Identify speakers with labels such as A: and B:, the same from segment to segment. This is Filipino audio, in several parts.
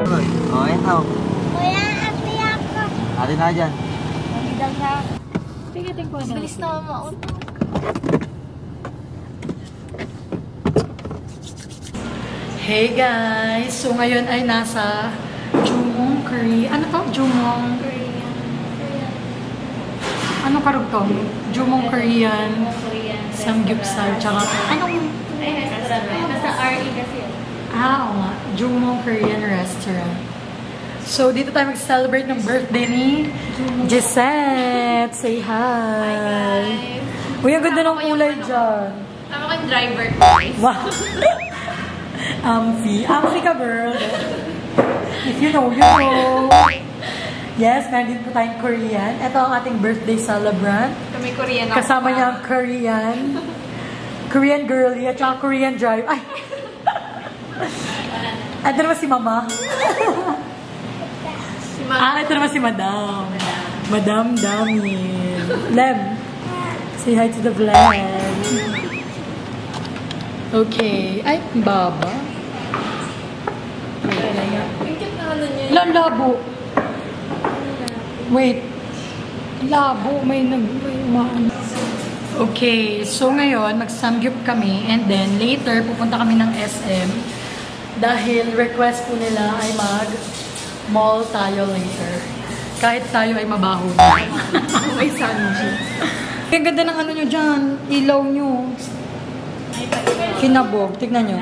A: Oh, ikaw.
B: Kuya, ate ako.
A: Ate na dyan.
B: Hindi daw siya.
C: Pigitin ko na.
B: Bilis na maut.
C: Hey guys! So ngayon ay nasa Jumong Korea. Ano to? Jumong? Anong karugtong? Jumong Korean. Samgyeopsal. Tsaka anong?
B: Nasa RE kasi yun.
C: Oo nga. Jumong Korean restaurant. So dito tayo mag-celebrate ng birthday ni Gisette. Say hi!
B: Hi guys!
C: Uy, ang ganda ng kulay dyan.
B: Tama ko yung driver guys.
C: Wow! Amphi ka, girl. If you know, you know. Yes, meron din po tayong Korean. Ito ang ating birthday celebrant.
B: Kami Korean ako.
C: Kasama niya ang Korean girlie at saka Korean drive. Ay! Ito naman si Mama. Ito naman si Madam. Madam Damil. Lem, say hi to the vlog. Okay. Ay, baba. Labo. Wait. Labo. May umaan. Okay. So, ngayon, mag-samgyup kami. And then, later, pupunta kami ng SM. Dahil request po nila ay mag-mall tayo later. Kahit tayo ay mabaho. May sanji. Ang ganda ng ano nyo dyan. Ilaw nyo. Kinabog. Tignan nyo.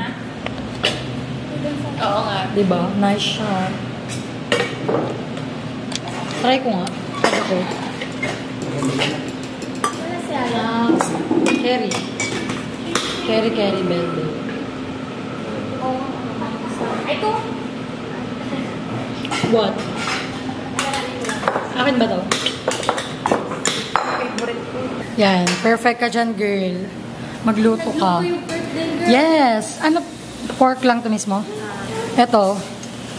B: Oo nga.
C: Diba? Nice shot. Try ko nga. Try ko.
B: Wala siya.
C: Kerry. Kerry Belde.
B: Ito.
C: What? Akin ba to?
B: Favorite ko.
C: Yan. Perfect ka dyan, girl. Magluto ka. Yes! Ano? Pork lang to mismo? Ito.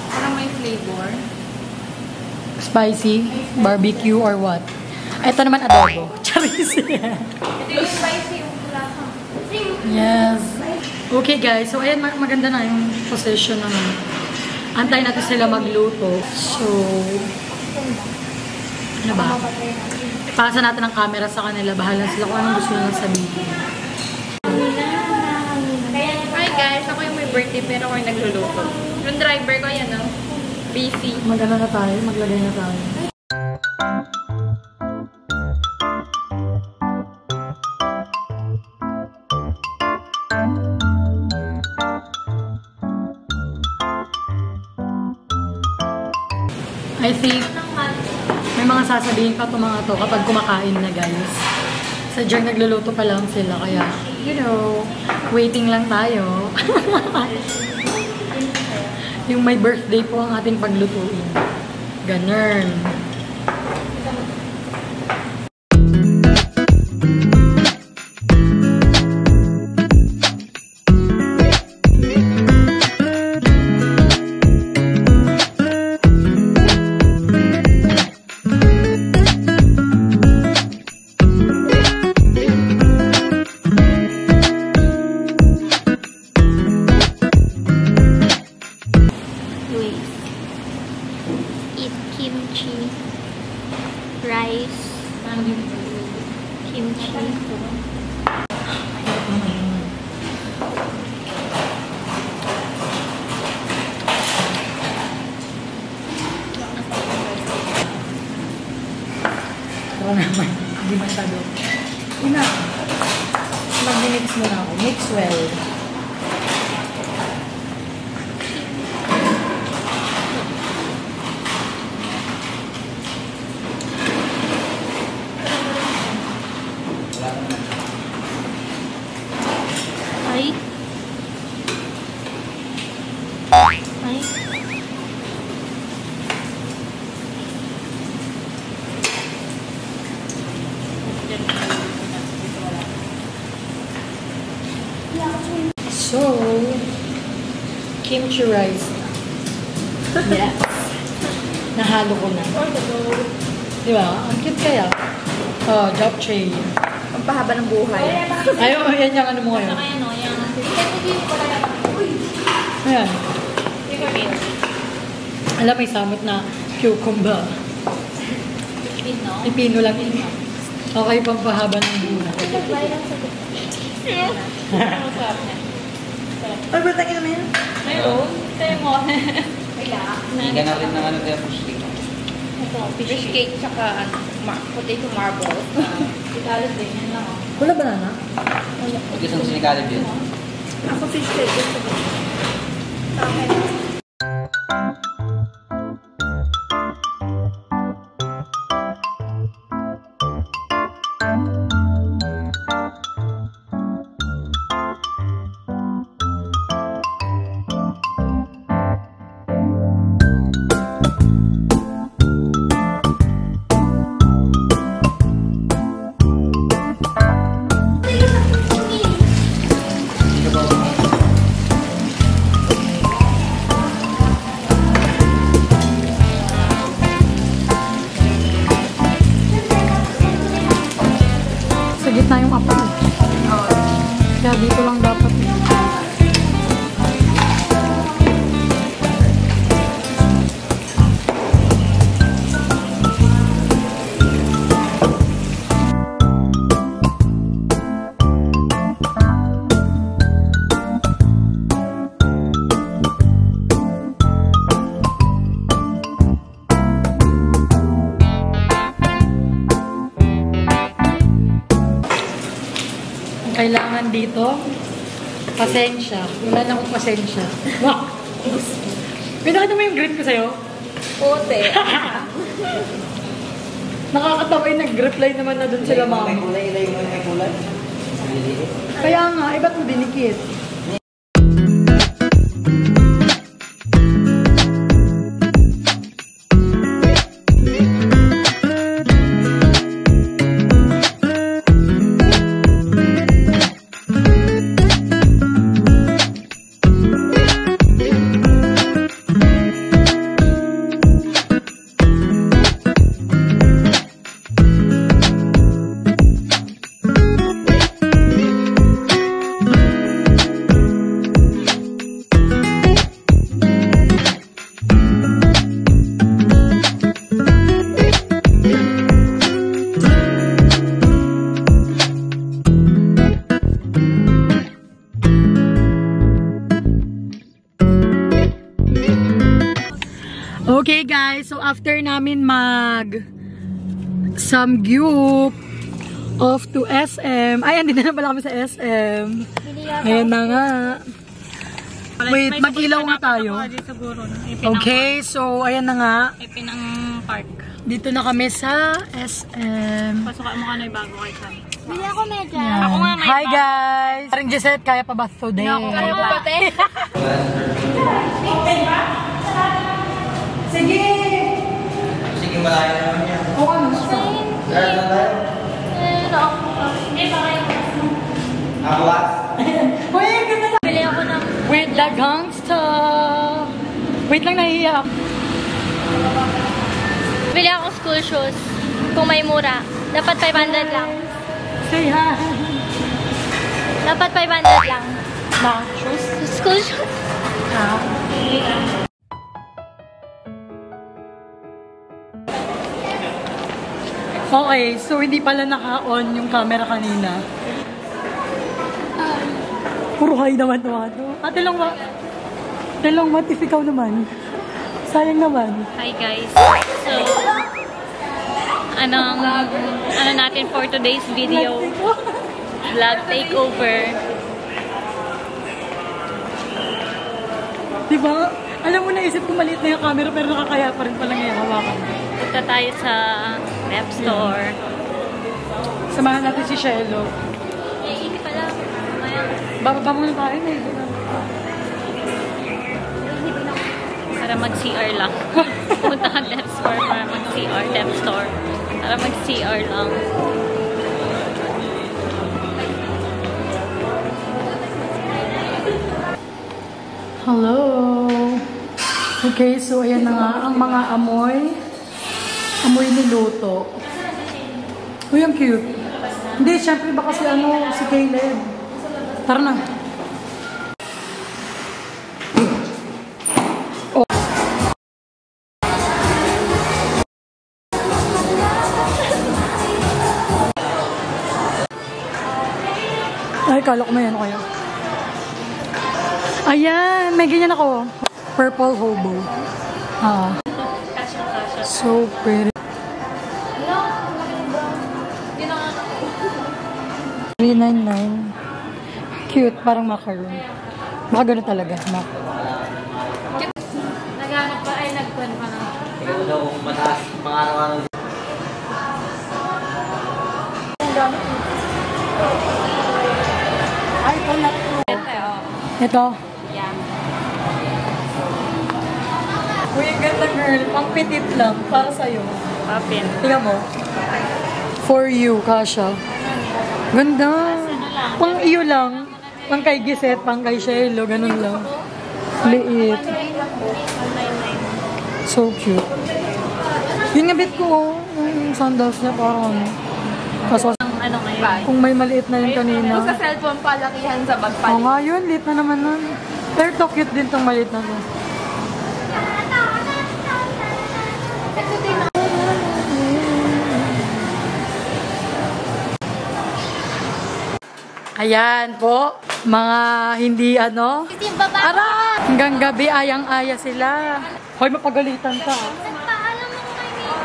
B: Parang may flavor.
C: Spicy? Barbecue or what? Ito naman adobo. Charis.
B: Ito yung spicy yung kulasa.
C: Yes. Okay guys, so ayan maganda na yung position ng antay natin sila magluto. So, ano ba? Pasa natin ang camera sa kanila. Bahala sila kung anong gusto nilang sabihin.
B: Hi guys, ako yung may birthday pero ako yung nagluluto. Yung driver ko yan, no? Busy.
C: Magano na tayo, maglagay na tayo. I think may mga sasabihin pa itong mga to kapag kumakain na guys. Sadyang nagluluto pa lang sila kaya, you know, waiting lang tayo. Yung may birthday po ang ating paglutuin. Ganun.
B: Kimchi, rice, kimchi.
C: Ito naman, hindi masyado. Ina, mag-mix muna ako. Mix well.
B: Ay.
C: So, kimchi rice. Yes. Nahalo ko na. Di ba? Ang cute kaya. Oh, japchae.
B: Ang pahaba ng buhay.
C: Ayaw, yan yung ano mo ngayon.
B: Ayan o, yan. Uy!
C: Ayan. Alam, may samot na cucumber. Pipino lang. Okay, pampahaba ng buhay. Ay, ba't ang inamin?
B: Ayun. Tayo mo.
A: Hindi na rin ng ano kaya fish cake.
B: Ito, fish cake tsaka potato marble. Italog din yan lang.
C: Wala banana?
A: Huwag isang sinikalib yun.
B: Ako fish cake. Gusto ko. Okay.
C: Gitna yung apat eh. Kaya dito lang dapat. Kailangan dito, pasensya. Wala na akong pasensya. Wow! Pinakita mo yung grip ko sa'yo?
B: Puti.
C: Nakakatawa yung nag-reply naman na dun sila mama.
A: May kulay, ilay mo yung may kulay.
C: Kaya nga, iba't mo dinikit. Okay guys, so after namin samgyup off to SM. Ay, andito na pala kami sa SM. Ayan na nga. Wait, mag-ilaw nga tayo. Okay, so ayan na nga.
B: Ipinang park.
C: Dito na kami sa SM.
B: Pasukan mo ka na yung bago kay Sam.
D: Bili ako medya.
C: Yan.
B: Ako nga may
C: Hi guys! Parang Gisette, kaya pa ba today?
B: Kaya po pati.
C: Sige!
A: Sige, malayo naman yan.
C: Oo, ano?
A: Meron na tayo? Nakawas?
C: Uy, ang ganda na!
D: Bili ako ng...
C: With the gangsta! Wait lang, nahihiya ako.
D: Bili ako school shoes. Kung may mura. Dapat 500 lang.
C: Say hi!
D: Dapat 500 lang.
C: Na, shoes?
D: School shoes.
C: Ah. Okay, so hindi pala naka-on yung camera kanina. Puro hi naman naman. Ate lang ba? Ate lang ba? If ikaw naman. Sayang naman.
B: Hi guys. So, ano natin for today's video? Vlog takeover.
C: Diba? Alam mo, naisip ko maliit na yung camera pero nakakaya pa rin pala ngayon hawakan.
B: Punta tayo sa rep store.
C: Samahan natin si Shelo.
D: Hindi pala. Mamaya.
C: Bababa muna tayo na
B: Para mag-CR lang. Punta ka rep store para mag-CR. Rep store. Para mag-CR lang.
C: Hello! Okay, so ayan na nga ang mga amoy niluto. Uy, ang cute. Hindi, syempre ba kasi si Caleb. Tara na. kala ko may ano kaya. Ayan, may ganyan ako. Purple hobo. Ah. So pretty. 399. Cute, parang macaron. Baka gano'n talaga.
B: Naghanap pa, ay nagkuhan pa na.
A: Ikaw daw kung mataas, mga araw-araw.
C: Ay, wala. Ito.
B: Yeah.
C: Uy, ang ganda girl. Pang petit lang. Para sa'yo.
B: Papin.
C: Tingnan mo. For you, Kasha. Ganda. Pang iyo lang. Pang kay Gisette, pang kay Shelo. Ganun lang. Liit. So cute. Yun nga bit ko. Yung sandals niya parang ano. Kaso,
B: Ano ngayon?
C: kung may maliit na yun kanina.
D: Sa cellphone palakihan sa bag
C: Oo nga yun, liit na naman nun. Pero to cute din tong maliit na to. Ayan po, mga hindi ano.
D: Simba ba?
C: Ara! Hanggang gabi ayang-aya sila. Hoy, mapagalitan ka.
D: Nagpaalam mo kay Mika.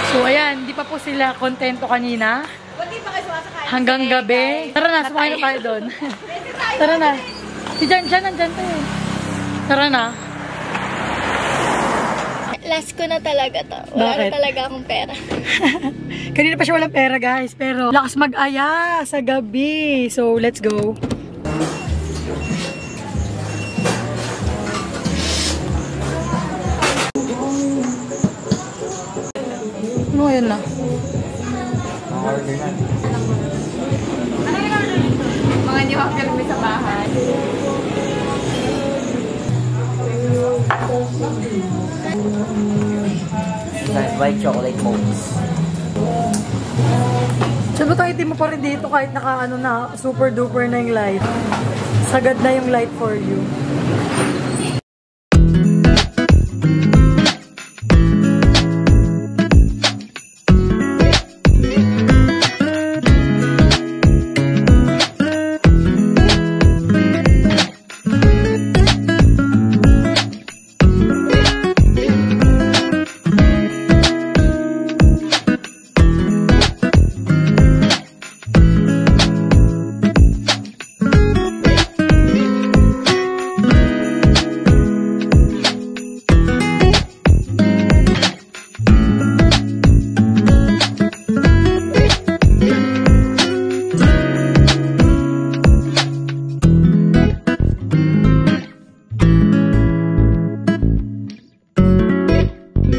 C: So ayan, di pa po sila kontento kanina. Hanggang gabi. Tara na, sumakay na tayo doon. Tara na. Si Jan, nandyan tayo. Tara na.
D: Last ko na talaga to. Wala
C: Bakit?
D: na talaga akong pera.
C: Kanina pa siya walang pera guys, pero lakas mag-aya sa gabi. So, let's go. Ano yan na?
A: Order na.
D: Mga hindi makakilmi sa bahay.
A: White chocolate moles.
C: Sabi tayo, hindi mo pa rin dito kahit naka ano na, super duper na yung light. Sagad na yung light for you.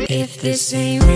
E: If this ain't